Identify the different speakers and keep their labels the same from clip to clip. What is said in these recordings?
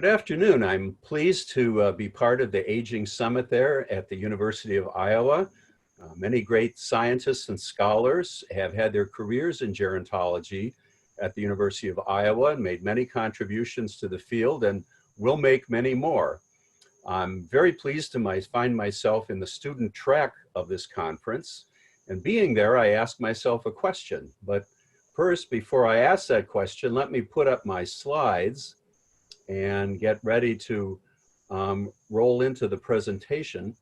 Speaker 1: Good afternoon. I'm pleased to be part of the Aging Summit there at the University of Iowa. Many great scientists and scholars have had their careers in gerontology at the University of Iowa and made many contributions to the field and will make many more. I'm very pleased to find myself in the student track of this conference. And being there, I asked myself a question. But first, before I ask that question, let me put up my slides and get ready to roll into the presentation,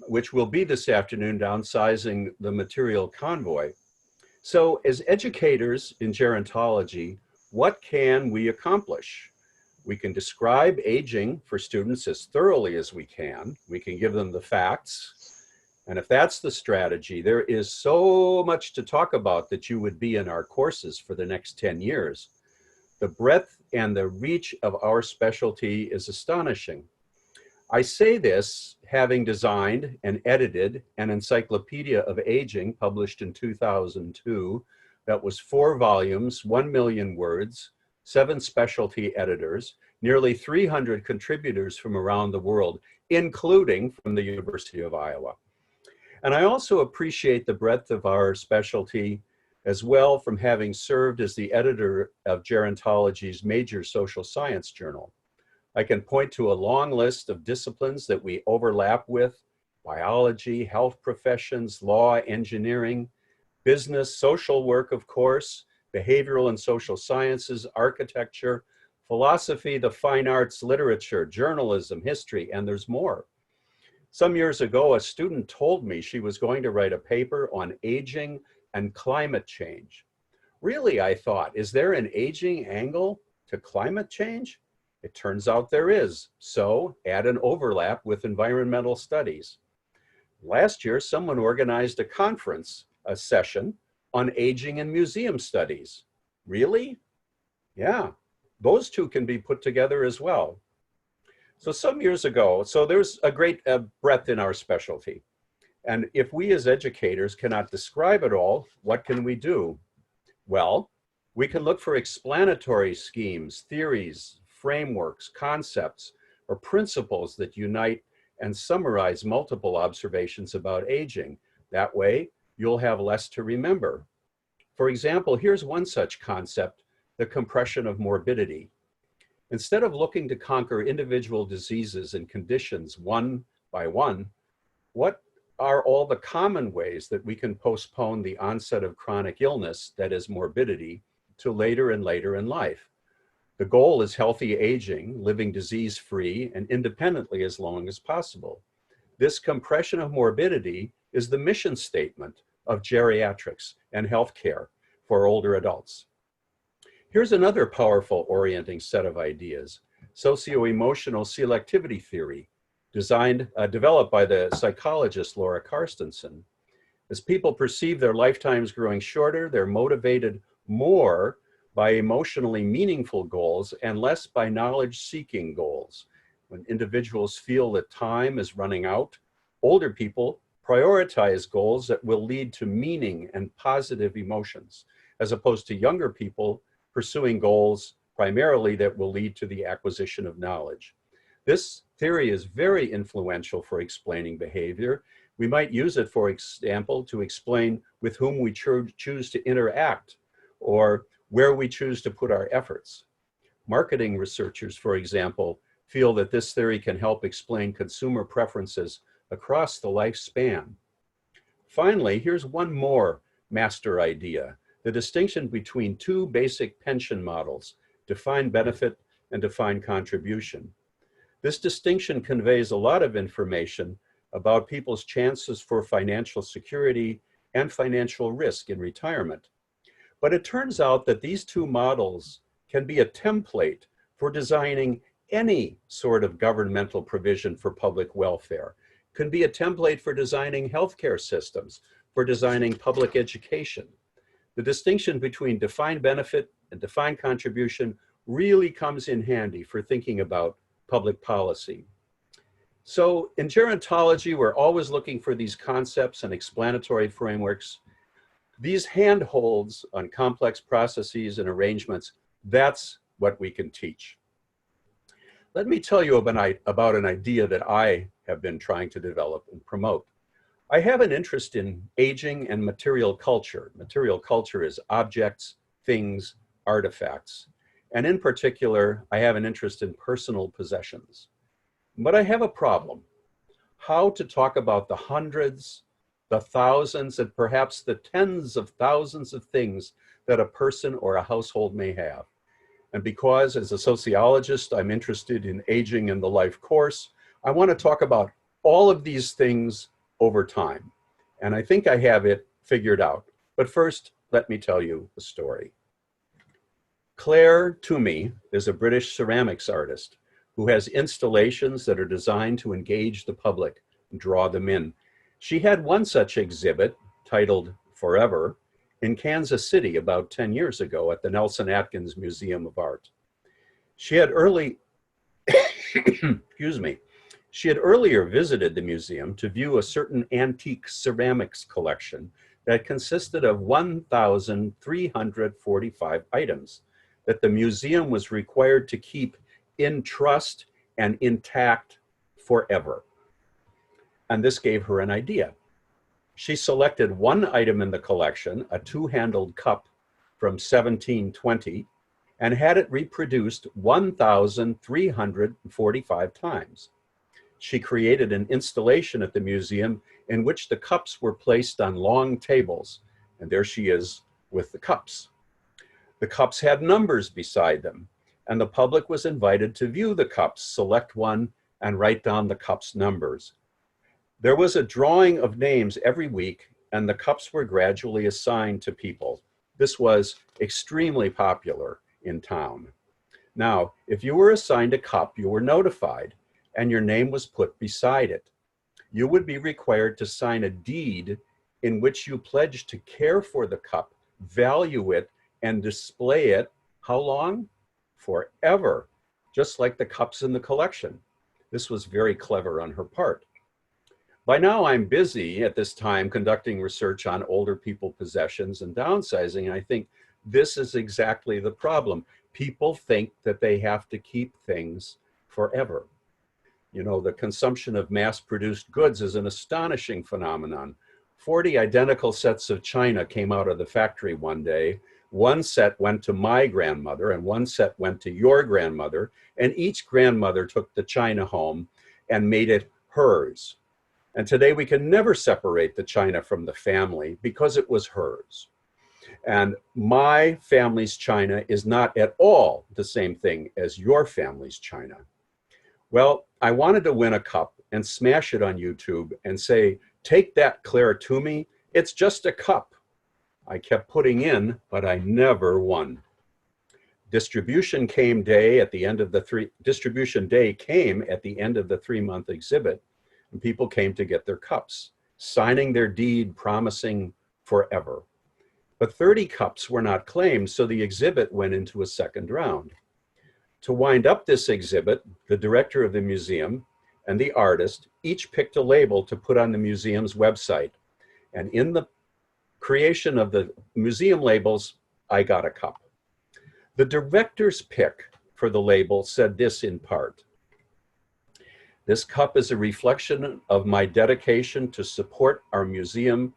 Speaker 1: which will be this afternoon, Downsizing the Material Convoy. So as educators in gerontology, what can we accomplish? We can describe aging for students as thoroughly as we can. We can give them the facts. And if that's the strategy, there is so much to talk about that you would be in our courses for the next 10 years. The breadth and the reach of our specialty is astonishing. I say this having designed and edited an encyclopedia of aging published in 2002 that was 4 volumes, 1 million words, 7 specialty editors, nearly 300 contributors from around the world, including from the University of Iowa. And I also appreciate the breadth of our specialty as well from having served as the editor of Gerontology's major social science journal. I can point to a long list of disciplines that we overlap with: biology, health professions, law, engineering, business, social work, of course, behavioral and social sciences, architecture, philosophy, the fine arts, literature, journalism, history, and there's more. Some years ago, a student told me she was going to write a paper on aging and climate change. Really, I thought, is there an aging angle to climate change? It turns out there is. So add an overlap with environmental studies. Last year, someone organized a conference, a session on aging and museum studies. Really? Yeah, those two can be put together as well. So some years ago, so there's a great breadth in our specialty. And if we as educators cannot describe it all, what can we do? Well, we can look for explanatory schemes, theories, frameworks, concepts, or principles that unite and summarize multiple observations about aging. That way, you'll have less to remember. For example, here's one such concept: the compression of morbidity. Instead of looking to conquer individual diseases and conditions one by one, what are all the common ways that we can postpone the onset of chronic illness, that is morbidity, to later and later in life? The goal is healthy aging, living disease-free and independently as long as possible. This compression of morbidity is the mission statement of geriatrics and healthcare for older adults. Here's another powerful orienting set of ideas: socio-emotional selectivity theory, developed by the psychologist Laura Carstensen. As people perceive their lifetimes growing shorter, they're motivated more by emotionally meaningful goals and less by knowledge-seeking goals. When individuals feel that time is running out, older people prioritize goals that will lead to meaning and positive emotions, as opposed to younger people pursuing goals primarily that will lead to the acquisition of knowledge. This theory is very influential for explaining behavior. We might use it, for example, to explain with whom we choose to interact or where we choose to put our efforts. Marketing researchers, for example, feel that this theory can help explain consumer preferences across the lifespan. Finally, here's one more master idea: the distinction between two basic pension models, defined benefit and defined contribution. This distinction conveys a lot of information about people's chances for financial security and financial risk in retirement. But it turns out that these two models can be a template for designing any sort of governmental provision for public welfare, can be a template for designing healthcare systems, for designing public education. The distinction between defined benefit and defined contribution really comes in handy for thinking about public policy. So in gerontology, we're always looking for these concepts and explanatory frameworks. These handholds on complex processes and arrangements, that's what we can teach. Let me tell you about an idea that I have been trying to develop and promote. I have an interest in aging and material culture. Material culture is objects, things, artifacts. And in particular, I have an interest in personal possessions. But I have a problem. How to talk about the hundreds, the thousands, and perhaps the tens of thousands of things that a person or a household may have. And because as a sociologist, I'm interested in aging in the life course, I want to talk about all of these things over time. And I think I have it figured out. But first, let me tell you a story. Claire Toomey is a British ceramics artist who has installations that are designed to engage the public and draw them in. She had one such exhibit titled Forever in Kansas City about 10 years ago at the Nelson Atkins Museum of Art. She had She had earlier visited the museum to view a certain antique ceramics collection that consisted of 1,345 items that the museum was required to keep in trust and intact forever. And this gave her an idea. She selected one item in the collection, a two-handled cup from 1720, and had it reproduced 1,345 times. She created an installation at the museum in which the cups were placed on long tables, and there she is with the cups. The cups had numbers beside them, and the public was invited to view the cups, select one, and write down the cup's numbers. There was a drawing of names every week, and the cups were gradually assigned to people. This was extremely popular in town. Now, if you were assigned a cup, you were notified, and your name was put beside it. You would be required to sign a deed in which you pledged to care for the cup, value it, and display it, how long? Forever, just like the cups in the collection. This was very clever on her part. By now, I'm busy at this time conducting research on older people possessions and downsizing, and I think this is exactly the problem. People think that they have to keep things forever. You know, the consumption of mass-produced goods is an astonishing phenomenon. 40 identical sets of china came out of the factory one day. One set went to my grandmother, and one set went to your grandmother, and each grandmother took the china home and made it hers. And today we can never separate the china from the family because it was hers. And my family's china is not at all the same thing as your family's china. Well, I wanted to win a cup and smash it on YouTube and say, take that, Claire Toomey, it's just a cup. I kept putting in, but I never won. Distribution day came at the end of the 3-month exhibit, and people came to get their cups, signing their deed, promising forever. But 30 cups were not claimed, so the exhibit went into a second round. To wind up this exhibit, the director of the museum and the artist each picked a label to put on the museum's website. And in the creation of the museum labels, I got a cup. The director's pick for the label said this in part: "This cup is a reflection of my dedication to support our museum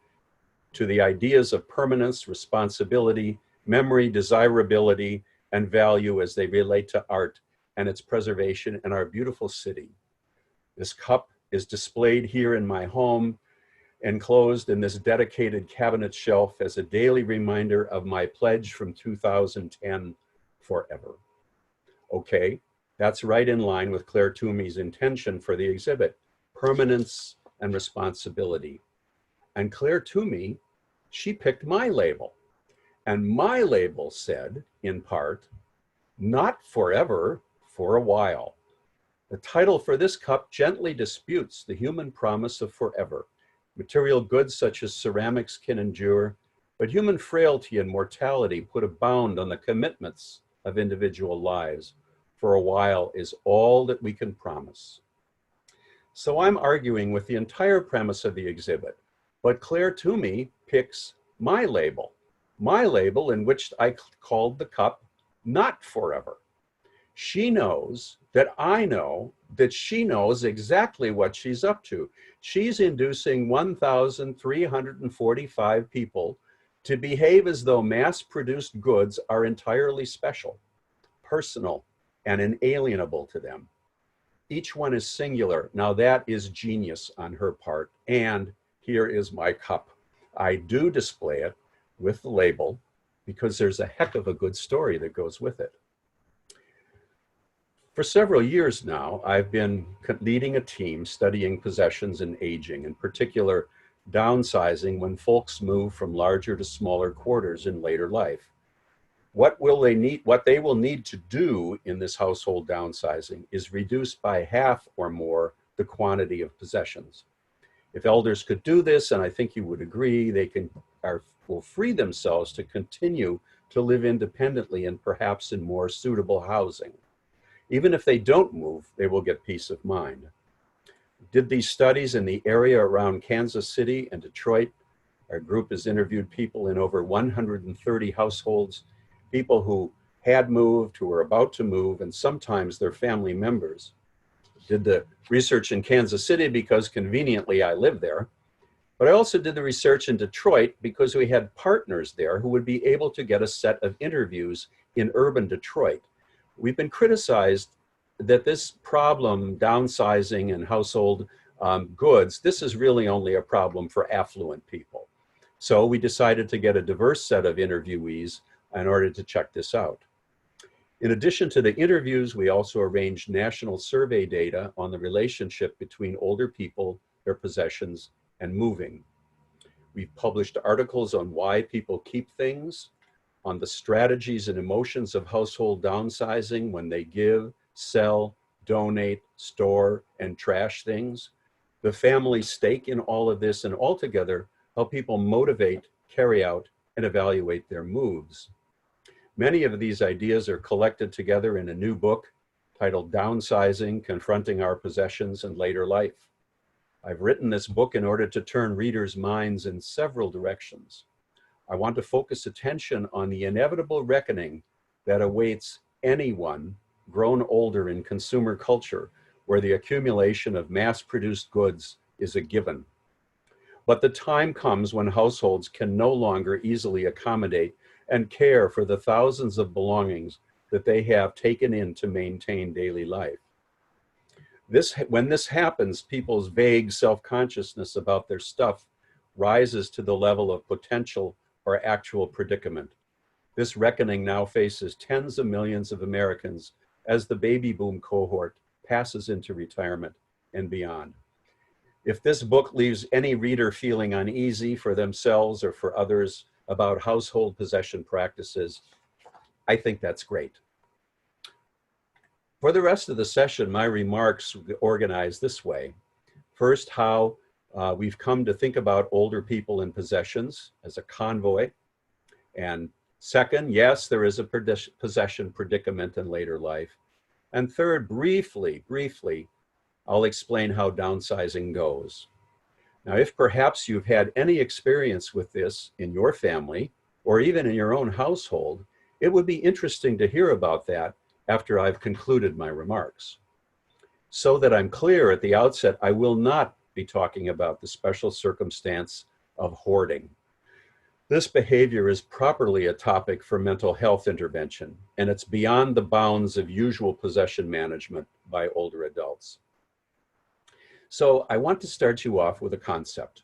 Speaker 1: to the ideas of permanence, responsibility, memory, desirability, and value as they relate to art and its preservation in our beautiful city. This cup is displayed here in my home, enclosed in this dedicated cabinet shelf as a daily reminder of my pledge from 2010, forever." Okay, that's right in line with Claire Toomey's intention for the exhibit, permanence and responsibility. And Claire Toomey, she picked my label. And my label said, in part, "Not forever, for a while." The title for this cup gently disputes the human promise of forever. Material goods such as ceramics can endure, but human frailty and mortality put a bound on the commitments of individual lives. For a while is all that we can promise. So I'm arguing with the entire premise of the exhibit, but Claire Toomey picks my label in which I called the cup "Not Forever." She knows that I know that she knows exactly what she's up to. She's inducing 1,345 people to behave as though mass-produced goods are entirely special, personal, and inalienable to them. Each one is singular. Now that is genius on her part. And here is my cup. I do display it with the label because there's a heck of a good story that goes with it. For several years now, I've been leading a team studying possessions and aging, in particular, downsizing when folks move from larger to smaller quarters in later life. What they will need to do in this household downsizing is reduce by half or more the quantity of possessions. If elders could do this, and I think you would agree, they will free themselves to continue to live independently and perhaps in more suitable housing. Even if they don't move, they will get peace of mind. Did these studies in the area around Kansas City and Detroit. Our group has interviewed people in over 130 households, people who had moved, who were about to move, and sometimes their family members. Did the research in Kansas City because conveniently I live there, but I also did the research in Detroit because we had partners there who would be able to get a set of interviews in urban Detroit. We've been criticized that this problem, downsizing and household goods, this is really only a problem for affluent people. So we decided to get a diverse set of interviewees in order to check this out. In addition to the interviews, we also arranged national survey data on the relationship between older people, their possessions, and moving. We've published articles on why people keep things, on the strategies and emotions of household downsizing when they give, sell, donate, store, and trash things, the family stake in all of this, and altogether how people motivate, carry out, and evaluate their moves. Many of these ideas are collected together in a new book titled Downsizing, Confronting Our Possessions in Later Life. I've written this book in order to turn readers' minds in several directions. I want to focus attention on the inevitable reckoning that awaits anyone grown older in consumer culture, where the accumulation of mass-produced goods is a given. But the time comes when households can no longer easily accommodate and care for the thousands of belongings that they have taken in to maintain daily life. When this happens, people's vague self-consciousness about their stuff rises to the level of potential or actual predicament. This reckoning now faces tens of millions of Americans as the baby boom cohort passes into retirement and beyond. If this book leaves any reader feeling uneasy for themselves or for others about household possession practices, I think that's great. For the rest of the session, my remarks organized this way. First, how we've come to think about older people and possessions as a convoy. And second, yes, there is a possession predicament in later life. And third, briefly, I'll explain how downsizing goes. Now, if perhaps you've had any experience with this in your family or even in your own household, it would be interesting to hear about that after I've concluded my remarks. So that I'm clear at the outset, I will not be talking about the special circumstance of hoarding. This behavior is properly a topic for mental health intervention, and it's beyond the bounds of usual possession management by older adults. So I want to start you off with a concept.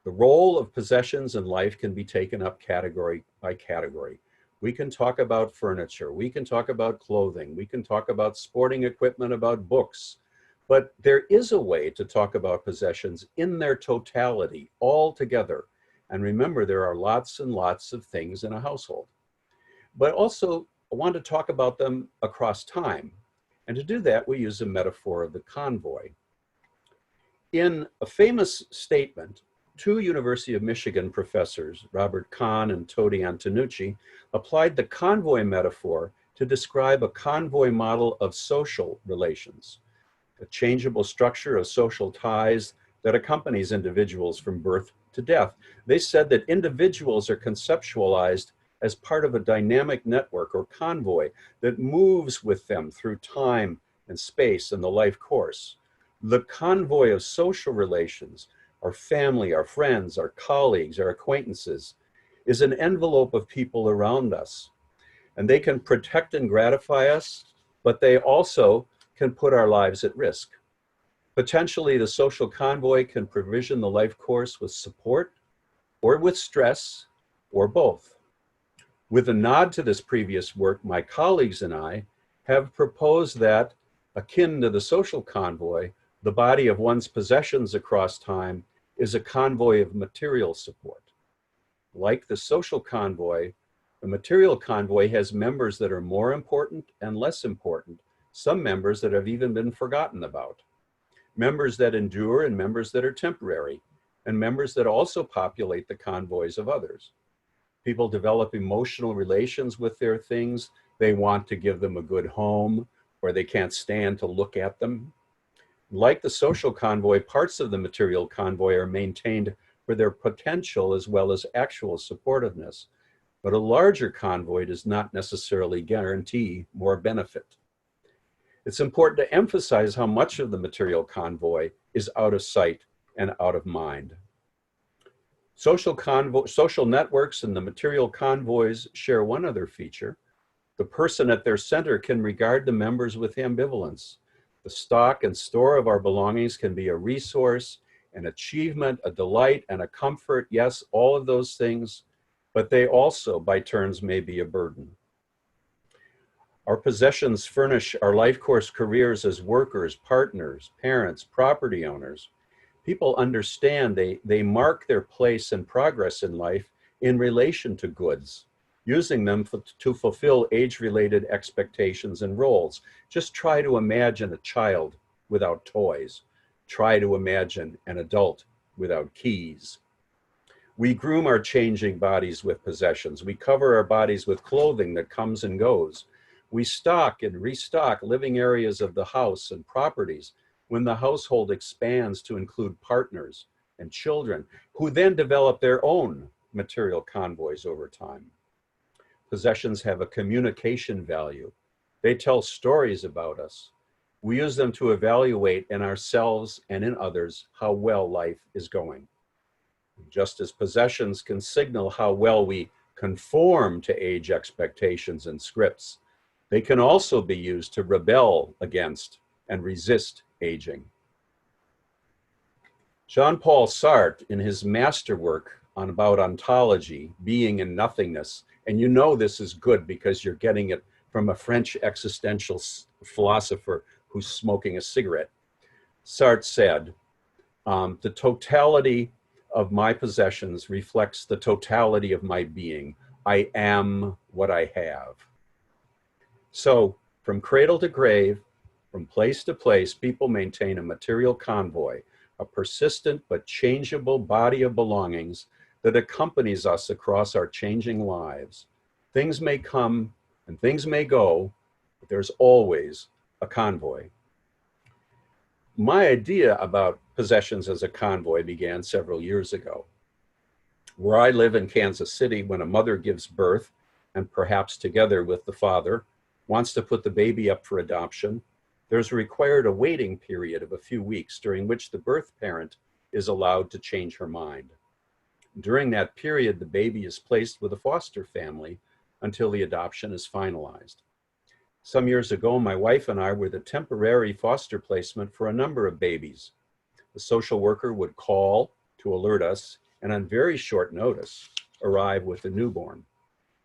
Speaker 1: The role of possessions in life can be taken up category by category. We can talk about furniture, we can talk about clothing, we can talk about sporting equipment, about books, but there is a way to talk about possessions in their totality, all together. And remember, there are lots and lots of things in a household. But also, I want to talk about them across time. And to do that, we use a metaphor of the convoy. In a famous statement, two University of Michigan professors, Robert Kahn and Todi Antonucci, applied the convoy metaphor to describe a convoy model of social relations, a changeable structure of social ties that accompanies individuals from birth to death. They said that individuals are conceptualized as part of a dynamic network or convoy that moves with them through time and space in the life course. The convoy of social relations, our family, our friends, our colleagues, our acquaintances, is an envelope of people around us. And they can protect and gratify us, but they also can put our lives at risk. Potentially, the social convoy can provision the life course with support or with stress or both. With a nod to this previous work, my colleagues and I have proposed that, akin to the social convoy, the body of one's possessions across time is a convoy of material support. Like the social convoy, the material convoy has members that are more important and less important, some members that have even been forgotten about, members that endure and members that are temporary, and members that also populate the convoys of others. People develop emotional relations with their things. They want to give them a good home, or they can't stand to look at them. Like the social convoy, parts of the material convoy are maintained for their potential as well as actual supportiveness. But a larger convoy does not necessarily guarantee more benefit. It's important to emphasize how much of the material convoy is out of sight and out of mind. Social networks and the material convoys share one other feature. The person at their center can regard the members with ambivalence. The stock and store of our belongings can be a resource, an achievement, a delight, and a comfort. Yes, all of those things, but they also, by turns, may be a burden. Our possessions furnish our life course careers as workers, partners, parents, property owners. People understand they mark their place and progress in life in relation to goods, using them to fulfill age-related expectations and roles. Just try to imagine a child without toys. Try to imagine an adult without keys. We groom our changing bodies with possessions. We cover our bodies with clothing that comes and goes. We stock and restock living areas of the house and properties when the household expands to include partners and children, who then develop their own material convoys over time. Possessions have a communication value. They tell stories about us. We use them to evaluate in ourselves and in others how well life is going. Just as possessions can signal how well we conform to age expectations and scripts, they can also be used to rebel against and resist aging. Jean-Paul Sartre, in his masterwork about ontology, being and nothingness, and you know this is good because you're getting it from a French existential philosopher who's smoking a cigarette. Sartre said, the totality of my possessions reflects the totality of my being. I am what I have. So from cradle to grave, from place to place, people maintain a material convoy, a persistent but changeable body of belongings that accompanies us across our changing lives. Things may come and things may go, but there's always a convoy. My idea about possessions as a convoy began several years ago. Where I live in Kansas City, when a mother gives birth, and perhaps together with the father, wants to put the baby up for adoption, there's required a waiting period of a few weeks during which the birth parent is allowed to change her mind. During that period, the baby is placed with a foster family until the adoption is finalized. Some years ago, my wife and I were the temporary foster placement for a number of babies. The social worker would call to alert us, and on very short notice, arrive with the newborn.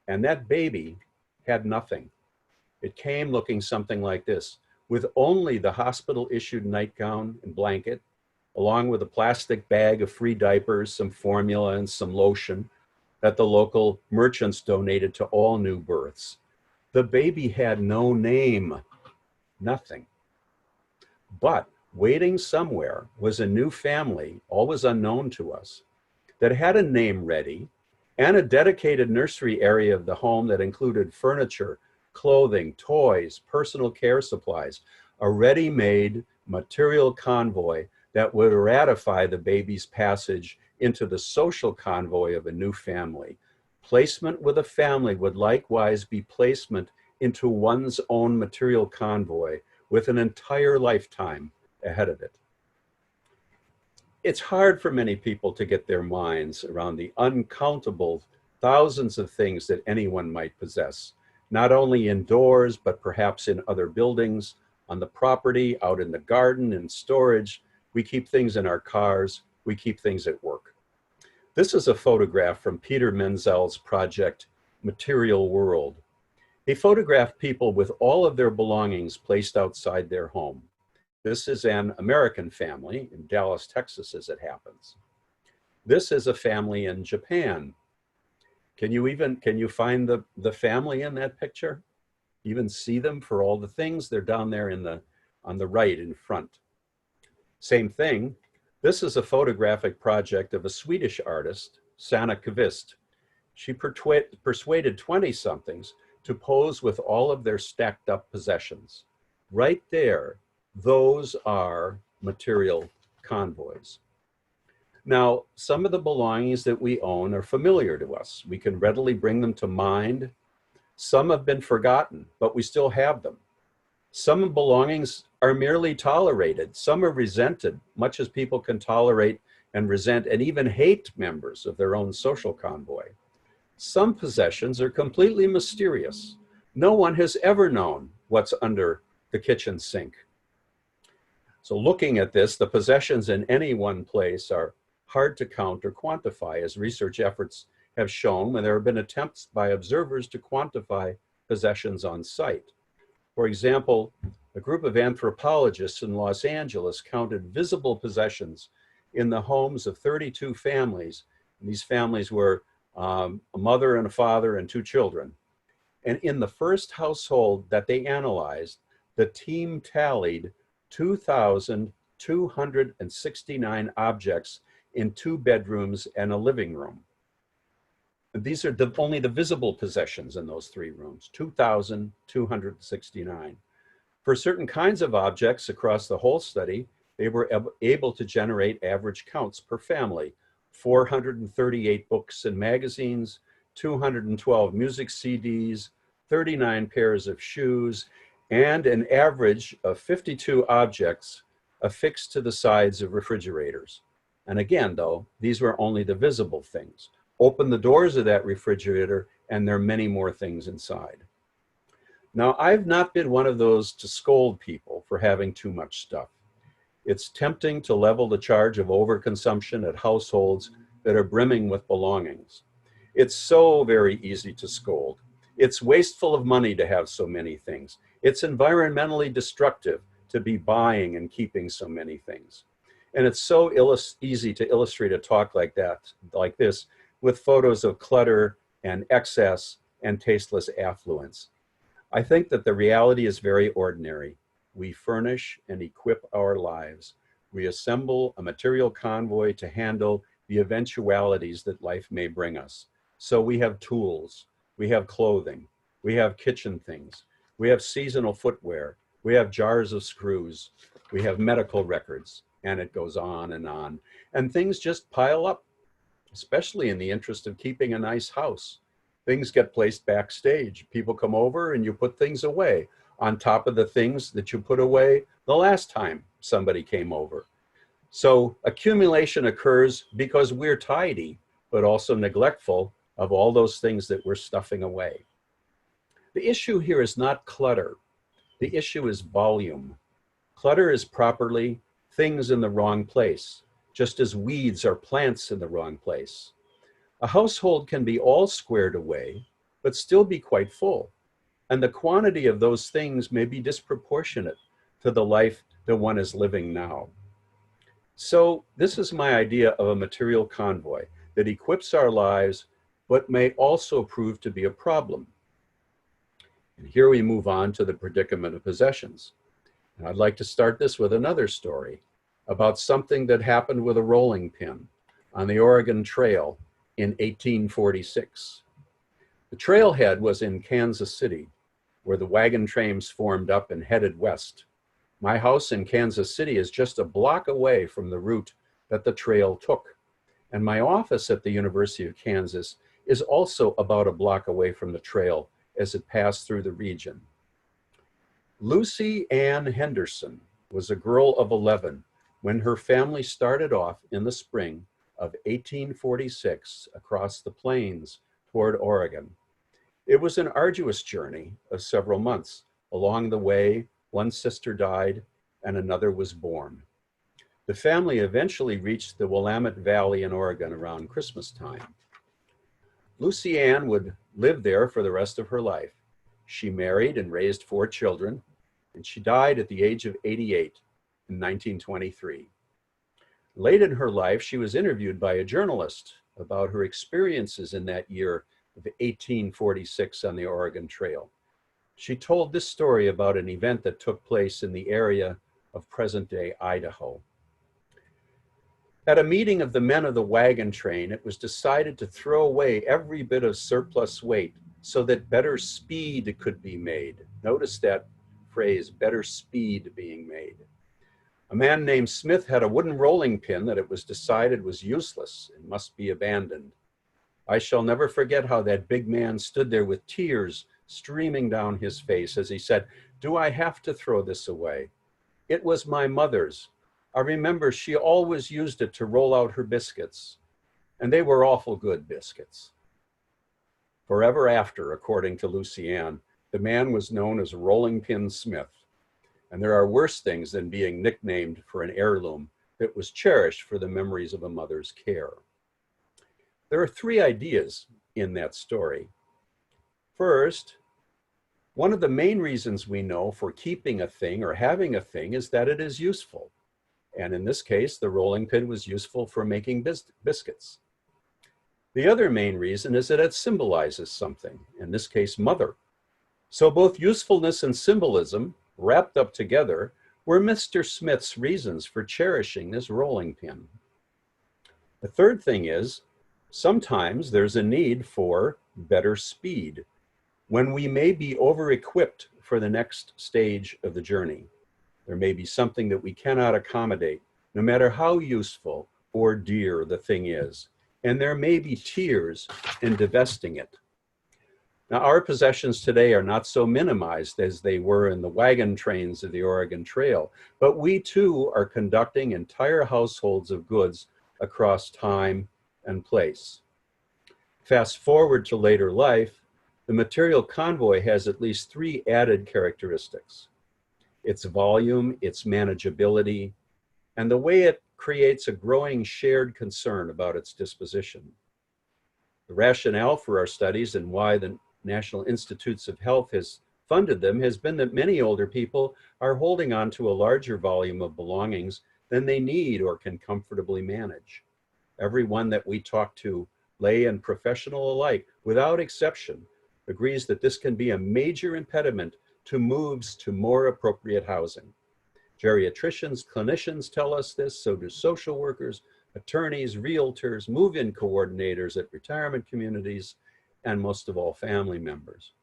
Speaker 1: And that baby had nothing. It came looking something like this, with only the hospital-issued nightgown and blanket, along with a plastic bag of free diapers, some formula, and some lotion that the local merchants donated to all new births. The baby had no name, nothing. But waiting somewhere was a new family, always unknown to us, that had a name ready and a dedicated nursery area of the home that included furniture, clothing, toys, personal care supplies, a ready-made material convoy that would ratify the baby's passage into the social convoy of a new family. Placement with a family would likewise be placement into one's own material convoy with an entire lifetime ahead of it. It's hard for many people to get their minds around the uncountable thousands of things that anyone might possess, not only indoors, but perhaps in other buildings, on the property, out in the garden, in storage. We keep things in our cars, we keep things at work. This is a photograph from Peter Menzel's project, Material World. He photographed people with all of their belongings placed outside their home. This is an American family in Dallas, Texas, as it happens. This is a family in Japan. Can you find the family in that picture? Even see them for all the things? They're down there on the right in front. Same thing. This is a photographic project of a Swedish artist, Sanna Kvist. She persuaded 20-somethings to pose with all of their stacked up possessions. Right there, those are material convoys. Now, some of the belongings that we own are familiar to us. We can readily bring them to mind. Some have been forgotten, but we still have them. Some belongings are merely tolerated. Some are resented, much as people can tolerate and resent and even hate members of their own social convoy. Some possessions are completely mysterious. No one has ever known what's under the kitchen sink. So looking at this, the possessions in any one place are hard to count or quantify, as research efforts have shown when there have been attempts by observers to quantify possessions on site. For example, a group of anthropologists in Los Angeles counted visible possessions in the homes of 32 families. And these families were a mother and a father and 2 children. And in the first household that they analyzed, the team tallied 2,269 objects in 2 bedrooms and a living room. And these are only the visible possessions in those 3 rooms, 2,269. For certain kinds of objects across the whole study, they were able to generate average counts per family: 438 books and magazines, 212 music CDs, 39 pairs of shoes, and an average of 52 objects affixed to the sides of refrigerators. And again, though, these were only the visible things. Open the doors of that refrigerator, and there are many more things inside. Now, I've not been one of those to scold people for having too much stuff. It's tempting to level the charge of overconsumption at households that are brimming with belongings. It's so very easy to scold. It's wasteful of money to have so many things. It's environmentally destructive to be buying and keeping so many things. And it's so easy to illustrate a talk like this, with photos of clutter and excess and tasteless affluence. I think that the reality is very ordinary. We furnish and equip our lives. We assemble a material convoy to handle the eventualities that life may bring us. So we have tools, we have clothing, we have kitchen things, we have seasonal footwear, we have jars of screws, we have medical records, and it goes on. And things just pile up, especially in the interest of keeping a nice house. Things get placed backstage. People come over and you put things away on top of the things that you put away the last time somebody came over. So accumulation occurs because we're tidy, but also neglectful of all those things that we're stuffing away. The issue here is not clutter. The issue is volume. Clutter is properly things in the wrong place, just as weeds are plants in the wrong place. A household can be all squared away, but still be quite full. And the quantity of those things may be disproportionate to the life that one is living now. So this is my idea of a material convoy that equips our lives, but may also prove to be a problem. And here we move on to the predicament of possessions. And I'd like to start this with another story about something that happened with a rolling pin on the Oregon Trail in 1846. The trailhead was in Kansas City, where the wagon trains formed up and headed west. My house in Kansas City is just a block away from the route that the trail took. And my office at the University of Kansas is also about a block away from the trail as it passed through the region. Lucy Ann Henderson was a girl of 11 when her family started off in the spring of 1846 across the plains toward Oregon. It was an arduous journey of several months. Along the way, one sister died and another was born. The family eventually reached the Willamette Valley in Oregon around Christmas time. Lucy Ann would live there for the rest of her life. She married and raised 4 children, and she died at the age of 88 in 1923. Late in her life, she was interviewed by a journalist about her experiences in that year of 1846 on the Oregon Trail. She told this story about an event that took place in the area of present-day Idaho. At a meeting of the men of the wagon train, it was decided to throw away every bit of surplus weight so that better speed could be made. Notice that phrase, better speed being made. A man named Smith had a wooden rolling pin that it was decided was useless and must be abandoned. I shall never forget how that big man stood there with tears streaming down his face as he said, "Do I have to throw this away? It was my mother's. I remember she always used it to roll out her biscuits, and they were awful good biscuits." Forever after, according to Lucy Ann, the man was known as Rolling Pin Smith. And there are worse things than being nicknamed for an heirloom that was cherished for the memories of a mother's care. There are 3 ideas in that story. First, one of the main reasons we know for keeping a thing or having a thing is that it is useful. And in this case, the rolling pin was useful for making biscuits. The other main reason is that it symbolizes something, in this case, mother. So both usefulness and symbolism, wrapped up together, were Mr. Smith's reasons for cherishing this rolling pin. The third thing is, sometimes there's a need for better speed when we may be over-equipped for the next stage of the journey. There may be something that we cannot accommodate, no matter how useful or dear the thing is, and there may be tears in divesting it. Now, our possessions today are not so minimized as they were in the wagon trains of the Oregon Trail, but we too are conducting entire households of goods across time and place. Fast forward to later life, the material convoy has at least 3 added characteristics: its volume, its manageability, and the way it creates a growing shared concern about its disposition. The rationale for our studies and why the National Institutes of Health has funded them has been that many older people are holding on to a larger volume of belongings than they need or can comfortably manage. Everyone that we talk to, lay and professional alike, without exception, agrees that this can be a major impediment to moves to more appropriate housing. Geriatricians, clinicians tell us this, so do social workers, attorneys, realtors, move-in coordinators at retirement communities, and most of all, family members.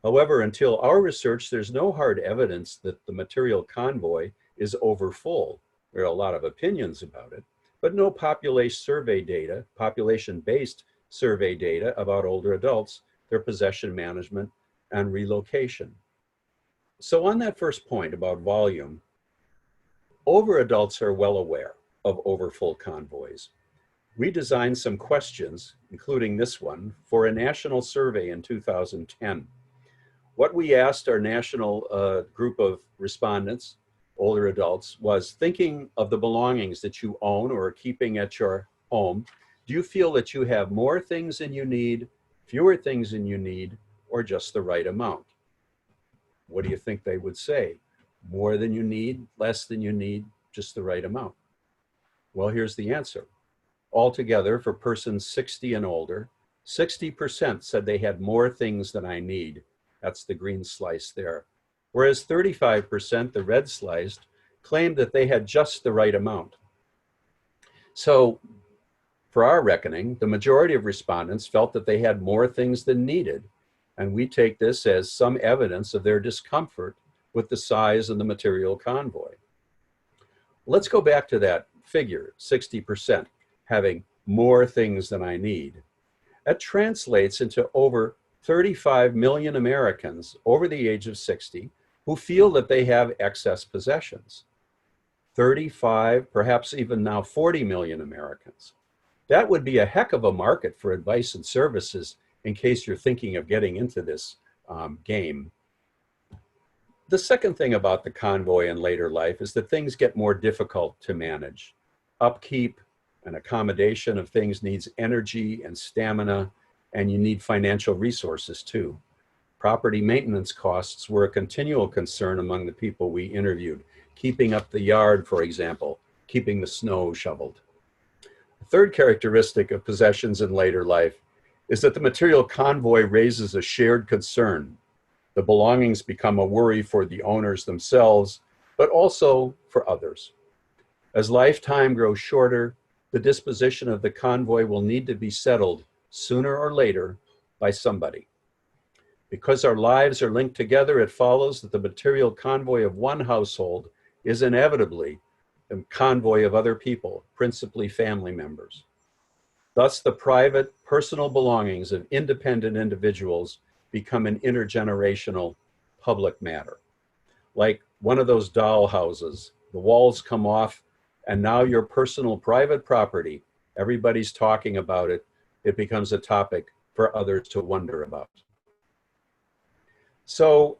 Speaker 1: However, until our research, there's no hard evidence that the material convoy is overfull. There are a lot of opinions about it, but no population-based survey data about older adults, their possession management, and relocation. So on that first point about volume, older adults are well aware of overfull convoys. We designed some questions, including this one, for a national survey in 2010. What we asked our national group of respondents, older adults, was, thinking of the belongings that you own or are keeping at your home, do you feel that you have more things than you need, fewer things than you need, or just the right amount? What do you think they would say? More than you need, less than you need, just the right amount? Well, here's the answer. Altogether, for persons 60 and older, 60% said they had more things than I need. That's the green slice there. Whereas 35%, the red sliced, claimed that they had just the right amount. So, for our reckoning, the majority of respondents felt that they had more things than needed. And we take this as some evidence of their discomfort with the size of the material convoy. Let's go back to that figure, 60%, having more things than I need. That translates into over 35 million Americans over the age of 60 who feel that they have excess possessions. 35, perhaps even now 40 million Americans. That would be a heck of a market for advice and services in case you're thinking of getting into this game. The second thing about the convoy in later life is that things get more difficult to manage. Upkeep and accommodation of things needs energy and stamina, and you need financial resources too. Property maintenance costs were a continual concern among the people we interviewed. Keeping up the yard, for example, keeping the snow shoveled. The third characteristic of possessions in later life is that the material convoy raises a shared concern. The belongings become a worry for the owners themselves, but also for others. As lifetime grows shorter, the disposition of the convoy will need to be settled sooner or later by somebody. Because our lives are linked together, it follows that the material convoy of one household is inevitably the convoy of other people, principally family members. Thus, the private, personal belongings of independent individuals become an intergenerational public matter. Like one of those doll houses, the walls come off, and now your personal private property, everybody's talking about it, it becomes a topic for others to wonder about. So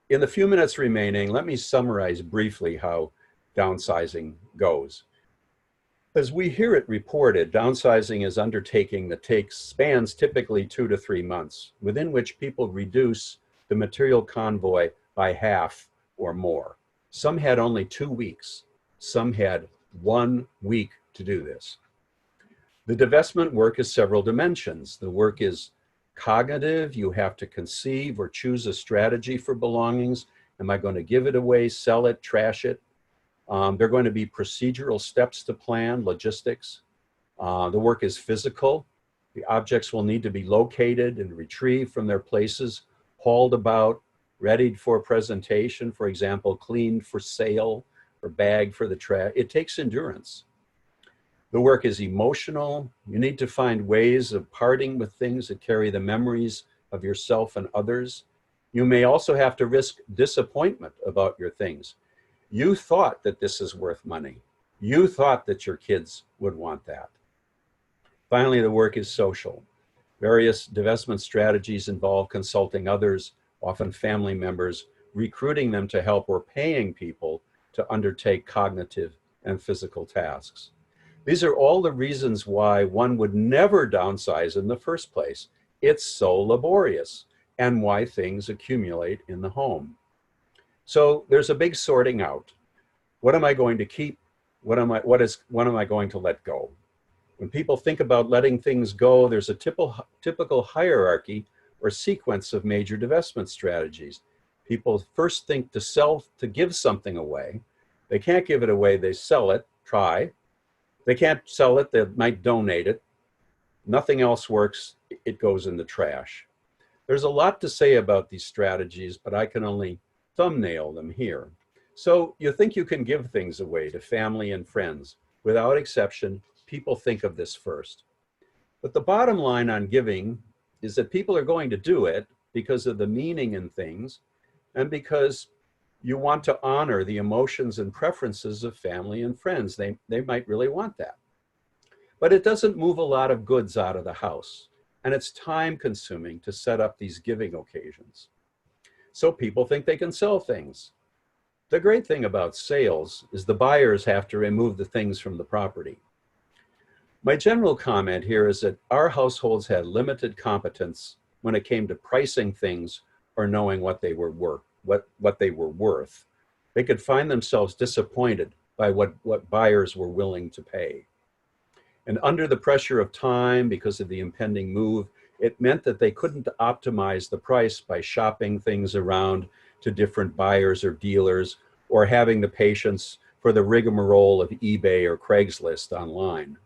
Speaker 1: in the few minutes remaining, let me summarize briefly how downsizing goes. As we hear it reported, downsizing is undertaking that spans typically 2 to 3 months, within which people reduce the material convoy by half or more. Some had only 2 weeks. Some had 1 week to do this. The divestment work is several dimensions. The work is cognitive. You have to conceive or choose a strategy for belongings. Am I going to give it away, sell it, trash it? There are going to be procedural steps to plan, logistics. The work is physical. The objects will need to be located and retrieved from their places, hauled about, readied for presentation, for example, cleaned for sale or bagged for the trash. It takes endurance. The work is emotional. You need to find ways of parting with things that carry the memories of yourself and others. You may also have to risk disappointment about your things. You thought that this is worth money. You thought that your kids would want that. Finally, the work is social. Various divestment strategies involve consulting others, often family members, recruiting them to help or paying people to undertake cognitive and physical tasks. These are all the reasons why one would never downsize in the first place. It's so laborious, and why things accumulate in the home. So there's a big sorting out. What am I going to keep? What am I going to let go? When people think about letting things go, there's a typical hierarchy or sequence of major divestment strategies. People first think to give something away. They can't give it away, they sell it, try. They can't sell it, they might donate it. Nothing else works, it goes in the trash. There's a lot to say about these strategies, but I can only thumbnail them here. So you think you can give things away to family and friends. Without exception, people think of this first. But the bottom line on giving is that people are going to do it because of the meaning in things and because you want to honor the emotions and preferences of family and friends. They might really want that. But it doesn't move a lot of goods out of the house, and it's time consuming to set up these giving occasions. So people think they can sell things. The great thing about sales is the buyers have to remove the things from the property. My general comment here is that our households had limited competence when it came to pricing things or knowing what they were worth. They could find themselves disappointed by what buyers were willing to pay. And under the pressure of time, because of the impending move, it meant that they couldn't optimize the price by shopping things around to different buyers or dealers, or having the patience for the rigmarole of eBay or Craigslist online.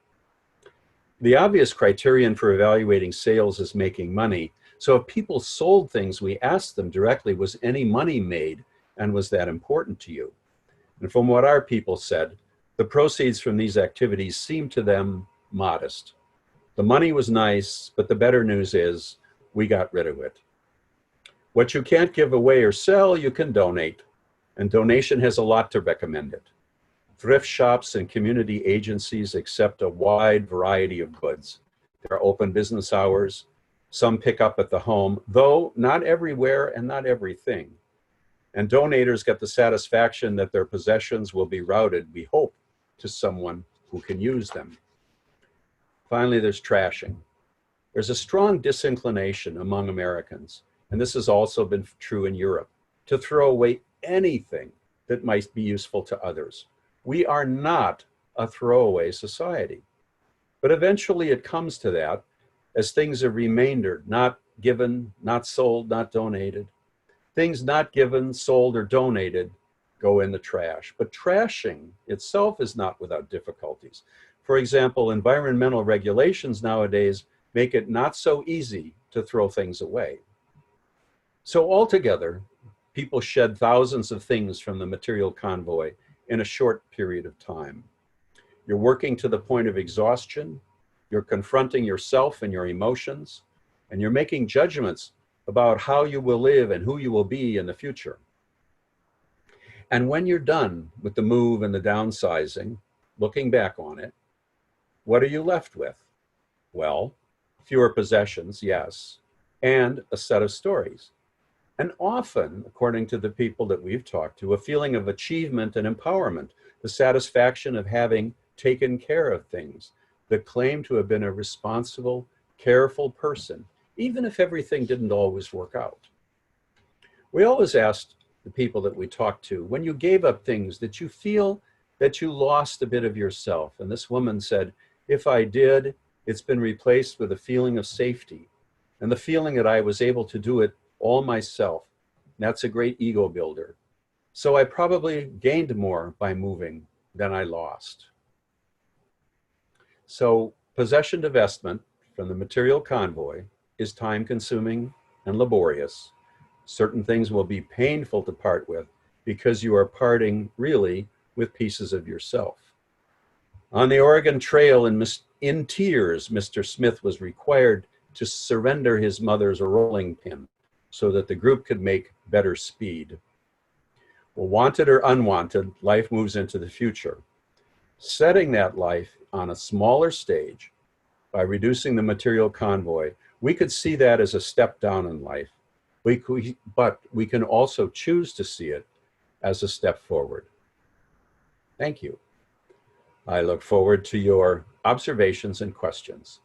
Speaker 1: The obvious criterion for evaluating sales is making money. So if people sold things, we asked them directly, was any money made, and was that important to you? And from what our people said, the proceeds from these activities seemed to them modest. The money was nice, but the better news is we got rid of it. What you can't give away or sell, you can donate. And donation has a lot to recommend it. Thrift shops and community agencies accept a wide variety of goods. There are open business hours. Some pick up at the home, though not everywhere and not everything. And donators get the satisfaction that their possessions will be routed, we hope, to someone who can use them. Finally, there's trashing. There's a strong disinclination among Americans, and this has also been true in Europe, to throw away anything that might be useful to others. We are not a throwaway society. But eventually it comes to that as things are remaindered, not given, not sold, not donated. Things not given, sold, or donated go in the trash. But trashing itself is not without difficulties. For example, environmental regulations nowadays make it not so easy to throw things away. So altogether, people shed thousands of things from the material convoy in a short period of time. You're working to the point of exhaustion, you're confronting yourself and your emotions, and you're making judgments about how you will live and who you will be in the future. And when you're done with the move and the downsizing, looking back on it, what are you left with? Well, fewer possessions, yes, and a set of stories. And often, according to the people that we've talked to, a feeling of achievement and empowerment, the satisfaction of having taken care of things, the claim to have been a responsible, careful person, even if everything didn't always work out. We always asked the people that we talked to, when you gave up things, did you feel that you lost a bit of yourself? And this woman said, if I did, it's been replaced with a feeling of safety and the feeling that I was able to do it all myself. That's a great ego builder. So I probably gained more by moving than I lost. So possession divestment from the material convoy is time consuming and laborious. Certain things will be painful to part with because you are parting really with pieces of yourself. On the Oregon Trail in tears, Mr. Smith was required to surrender his mother's rolling pin so that the group could make better speed. Well, wanted or unwanted, life moves into the future. Setting that life on a smaller stage by reducing the material convoy, we could see that as a step down in life. But we can also choose to see it as a step forward. Thank you. I look forward to your observations and questions.